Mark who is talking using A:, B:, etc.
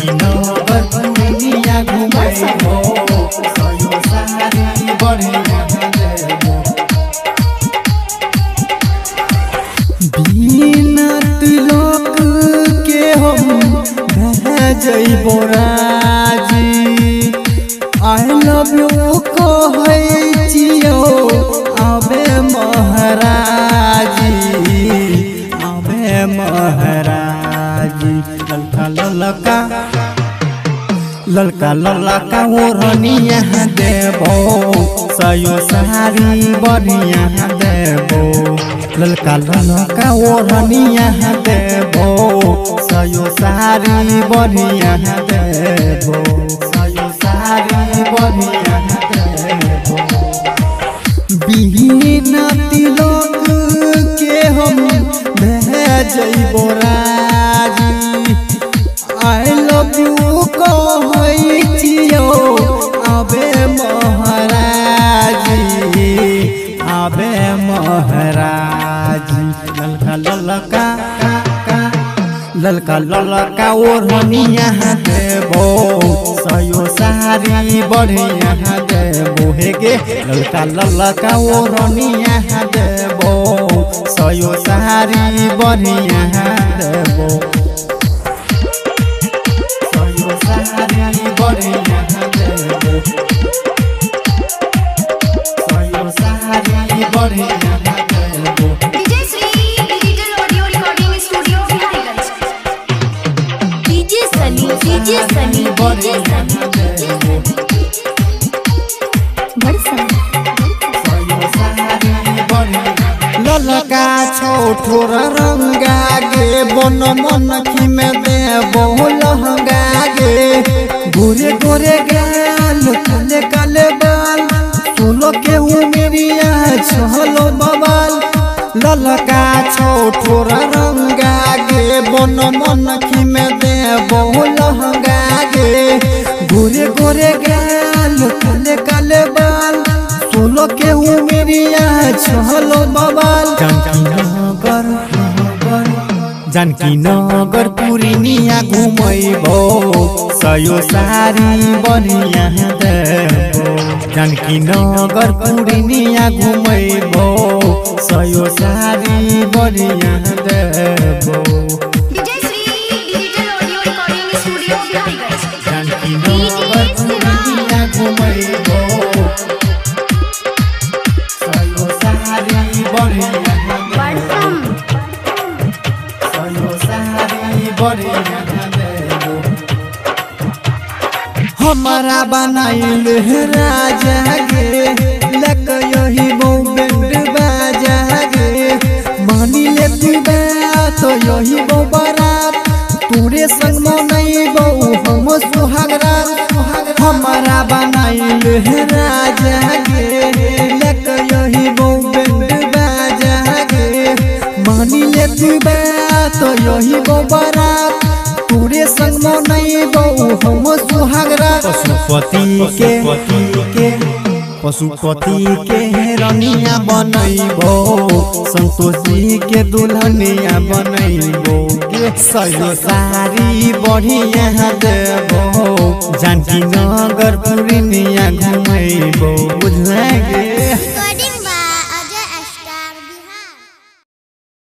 A: जानकी नगर पुरनिया घुमैबो सयो सारी बढ़िया देबो बिना तिलक के हम जइबो राजी आई लव यू कहै छियो आबे महाराजी ललका ललका ओढ़निया देबो सयो सारी बढ़िया देबो ललका ललका ओढ़निया देबो सयो सारी बढ़िया देबो सयो सारी बढ़िया देबो बिना तिलक के हम भेजइबो राजी आई लव यू कहै छियो आबे महाराजी ललका ललका ओढ़निया देबो सयो सारी बढ़िया देबो हे गे ललका ललका ओढ़निया देबो सयो सारी बढ़िया देबो सयो सारी बढ़िया देबो सयो सारी बढ़िया देबो
B: DJ Shri digital audio recording studio Bihariganj DJ Sunny
A: ललका छोटोर रंगा गे बन मन की में देबो लहंगा गे गोरे गोरे गाल काले काले बाल सोलो के उमेरिया छलो बवाल ललका छोटोर रंगा गे बन मन की में देबो लहंगा गे गोरे गोरे गाल काले काले बाल सोलो के उमेरिया छलो बवाल जानकी नगर पुरनिया घुमैबो सयो सारी बढ़िया देबो जानकी नगर पुरनिया घुमैबो सयो सारी बढ़िया देबो
B: DJ Shri digital audio recording studio Bihariganj
A: Janaki Nagar Purnia घुमैबो सयो सारी बढ़िया हमारा बनाइल राजा गे लक यही बैंड बाजा गे मानी ले तू बात यही बारात तोरे संग मनैबो हम सुहागरात हमारा बनाइल राजा गे लक यही बैंड बाजा गे मानी ले तू बात यही बारात तोरे संग मनैबो हम सुहागरात पशुपति के रनिया बनैबो संतोषी के दुल्हनिया बनैबो सयो सारी बढ़िया देबो जानकी नगर पुरनिया घुमैबो बुझले गे।